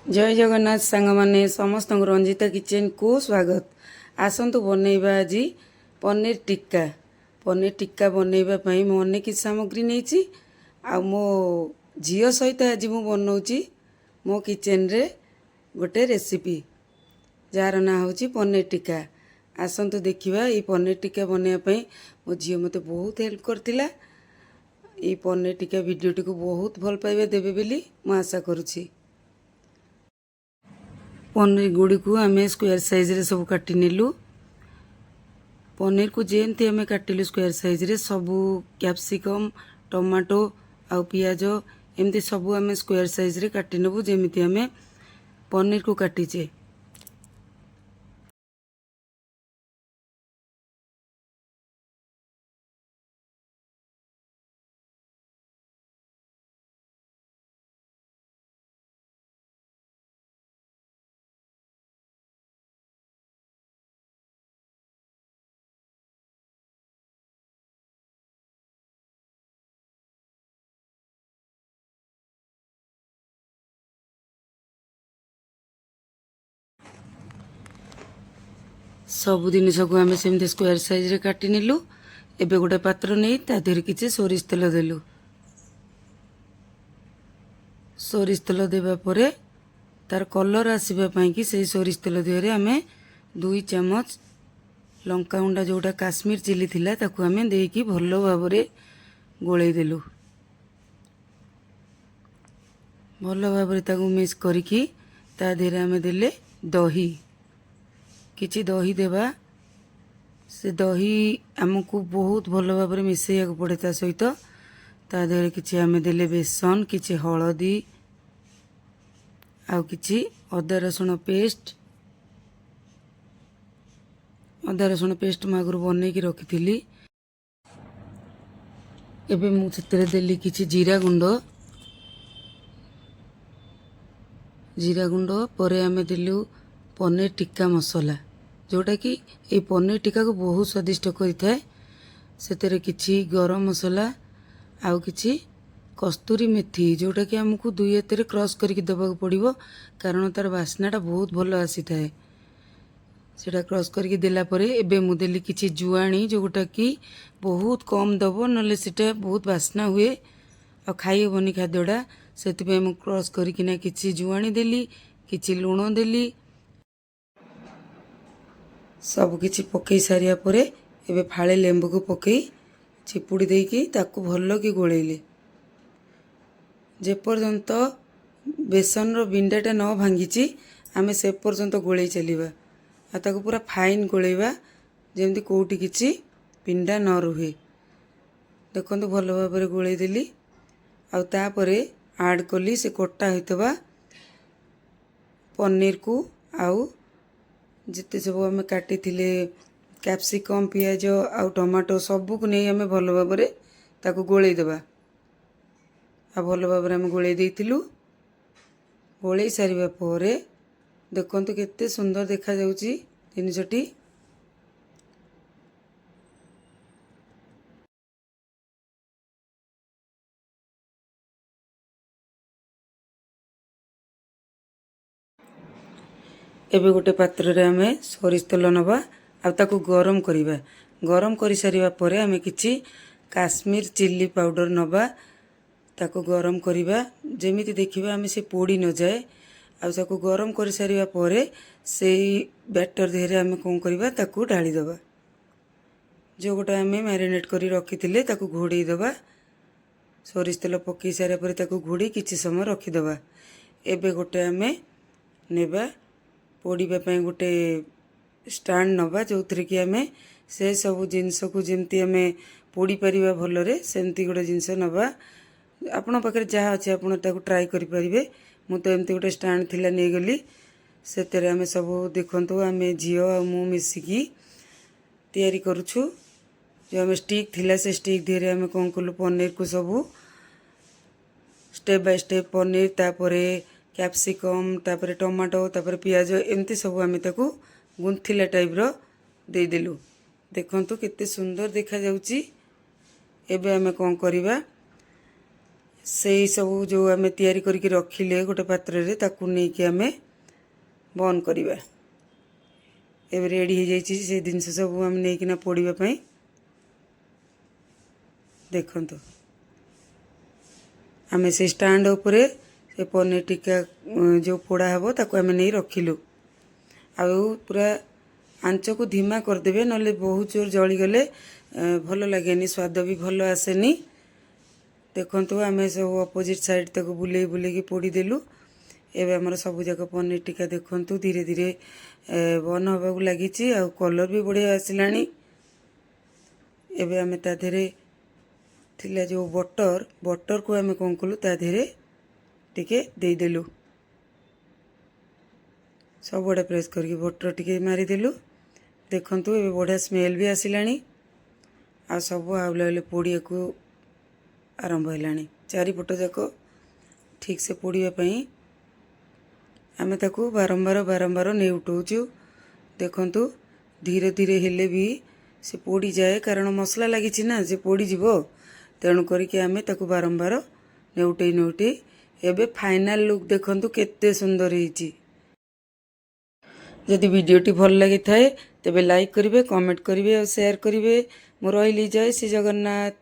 जय जगन्नाथ सांग माने समस्त रंजिता किचन को स्वागत। आसतु बनैबा आज पनीर टिक्का बनैबा पई मो अनेक किछि सामग्री नहीं आ मो झियो सहित आज मु बनाऊँगी मो किचन रे गोटे रेसिपी जार ना होची पनीर टिक्का। आसतु देखिबा ये पनीर टिक्का बनैबा पई मो झियो मते बहुत हेल्प करतिला। ये पनीर टिक्का वीडियोटी को बहुत भल पाइबा देबे बेली मु आशा करूची। पनीर गुड़ी को आम स्क्वायर साइज रे सब काटी नेलु। पनीर को जेमती आम काटिलु स्क्वायर साइज रे सबू कैप्सिकम टमाटो आउ पियाज एमती सबू आम स्क्वायर साइज रे काटी नेबु जेमिति आम पनीर को काटीचे। सबु जिनिस को आम सेमती स्क्वायर साइज रे काटी नेलु। एबे गोटे पात्र नहीं ता देहरे किछि सोरिष तेल देलु। सोरिष तेल देबा परे तार कलर आसीबा पई कि सेही सोरिष तेल देहरे आम 2 चमच लंका गुंडा जोटा काश्मीर चिली थिला ताकू आम देकी भलो भाबरे गोळेई देलु। भलो भाबरे ताकू मिक्स करिकी ता देहरे आम देले दही किछि दही देबा। से दही आमको बहुत भल भाव मिसैया पड़े ता सहित ता देहरे किछि आम देले बेसन किछि हळदी आउ किछि अदा रसुण पेस्ट। अदा रसुण पेस्ट मु आगु बनै की रखिथिली। एबे मु सेतरे देली किछि जीरा गुंड परे आम देलु पनीर टिक्का मसला जोटा कि ये पनीर टिक्का को बहुत स्वादिष्ट करिथाए। सेतरे किछि गरम मसला आउ किछि कस्तूरी मेथी जोटा कि हमको 2 हाथ क्रश करके देबाक पड़िबो कारण तार बास्नाटा बहुत भल आसी थाए। सेटा क्रश करके देला परे एबे मु देली किछि जुआणी जोटा कि बहुत कम दबो नले सेटा बहुत बास्ना हुए आ खाई बनी खाद्यटा सेति पे मु क्रश करके ना किछि जुआणी देली किछि लूण देली। सब किछि पकई सारिया परे एबे फाळे लेंबू को पकई चिपुड़ी देकी ताकू भल्लो की गोळेइले जे पर्यंत बेसन रो बिंडाटा न भांगीची आमे से पर्यंत गोळेई चलीबा आ ताकू पूरा फाइन गोळेइबा जेमती कोउटी किछि पिंडा न रुहे। देखंतु भलो भाबरे गोळेई देली आ तापरे ऐड कली से कट्टा होइतबा पनीर को आउ जिते सब आम काटी कैप्सिकम पियाज आउ टमाटो सबू को नहीं आम भल भाव ताकू गोळेई देबा। आ भल भाव आम गोळेई देइथिलु। गोळेई सारिबा परे देखंतु केते सुंदर देखा जाउची जिनिसटी। एबे गोटे पात्र रे आमे सोरिष तेल नबा आ ताकू गरम करिबा। गरम करि सारिबा परे आमे किछि काश्मीर चिल्ली पाउडर नबा ताकू गरम करिबा जेमिति देखिबा आमे से पोड़ी न जाए। आ ताकू गरम करि सारिबा परे सेही बैटर देहरे आमे कोन करिबा ताकू ढाली दबा। जो गोटे आमे मैरिनेट करि रखिथिले ताकू घोड़ेई दबा। सोरिष तेल पकई सारिया परे ताकू घोड़ी किछि समय रखि दबा। एबे गोटे आमे नेबा पोड़ीबा पई गोटे स्टैंड नबा जो कि आम से सब जिनस को जमती आम पोड़ी पारिबा भलरे सेमती गोटे जिनस नबा। आपण पाखे जहाँ अच्छे आप ट्राए करें। मु तो एमती गोटे स्टैंड थिला नहीं गली से आम सब देखु आम झील आ मु मिसिकी तैयारी करुछु। जो आम स्टिक थिला से स्टिक धीरे आम कौन कलु पनीर को सब स्टेप बाय स्टेप पनीर तापरे कैप्सिकम तापरे टमाटो तापरे पियाज एमती सब आम ताकू गुंथिला टाइप रो दे देलु। देखंतु केते सुंदर देखा जाउची। एबे आमे कोन करिबा ସେଇ ସବୁ ଯେଉଁ ଆମେ ତିଆରି କରିକି ରଖିଲେ ଗୋଟେ ପାତ୍ରରେ ତାକୁ ନେଇକି ଆମେ ବନ୍ଦ କରିବା। ଏବେ ରେଡ଼ି ହେଇଯାଇଛି ସେ ଜିନିଷ ସବୁ ଆମେ ନେଇକିନା ପୋଡ଼ିବା ପାଇଁ। ଦେଖନ୍ତୁ ଆମେ ସେ ଷ୍ଟାଣ୍ଡ ଉପରେ ସେ ପନିର ଟିକା ଯେଉଁ ପୋଡ଼ା ହେବ ତାକୁ ଆମେ ନେଇ ରଖିଲୁ। ଆଉ ପୁରା ଆଞ୍ଚକୁ ଧିମା କରିଦେବେ, ନହେଲେ ବହୁତ ଜୋର ଜଳିଗଲେ ଭଲ ଲାଗେନି, ସ୍ୱାଦ ବି ଭଲ ଆସେନି। ଦେଖନ୍ତୁ ଆମେ ସବୁ ଅପୋଜିଟ୍ ସାଇଡ଼୍ ତାକୁ ବୁଲେଇ ବୁଲେଇକି ପୋଡ଼ିଦେଲୁ। ଏବେ ଆମର ସବୁଯାକ ପନିର ଟିକା ଦେଖନ୍ତୁ ଧୀରେ ଧୀରେ ବନ ହେବାକୁ ଲାଗିଛି, ଆଉ କଲର୍ ବି ବଢ଼ିଆ ଆସିଲାଣି। ଏବେ ଆମେ ତା ଦେହରେ ଥିଲା ଯେଉଁ ବଟରକୁ ଆମେ କ'ଣ କଲୁ ତା ଦେହରେ ଟିକେ ଦେଇଦେଲୁ, ସବୁଆଡ଼େ ପ୍ରେସ୍ କରିକି ବଟର ଟିକେ ମାରିଦେଲୁ। ଦେଖନ୍ତୁ ଏବେ ବଢ଼ିଆ ସ୍ମେଲ୍ ବି ଆସିଲାଣି, ଆଉ ସବୁ ଆଉଲେ ଆଉଲେ ପୋଡ଼ିବାକୁ ଆରମ୍ଭ ହେଲାଣି। ଚାରିପଟ ଯାକ ଠିକ୍ସେ ପୋଡ଼ିବା ପାଇଁ ଆମେ ତାକୁ ବାରମ୍ବାର ନେଉଟଉଛୁ। ଦେଖନ୍ତୁ ଧୀରେ ଧୀରେ ହେଲେ ବି ସେ ପୋଡ଼ିଯାଏ, କାରଣ ମସଲା ଲାଗିଛି ନା, ସେ ପୋଡ଼ିଯିବ। ତେଣୁ କରିକି ଆମେ ତାକୁ ବାରମ୍ବାର ନେଉଟେଇ ଏବେ ଫାଇନାଲ୍ ଲୁକ୍ ଦେଖନ୍ତୁ କେତେ ସୁନ୍ଦର ହେଇଛି। ଯଦି ଭିଡ଼ିଓଟି ଭଲ ଲାଗିଥାଏ ତେବେ ଲାଇକ୍ କରିବେ, କମେଣ୍ଟ କରିବେ ଆଉ ସେୟାର କରିବେ। ମୁଁ ରହିଲି। ଜୟ ଶ୍ରୀ ଜଗନ୍ନାଥ।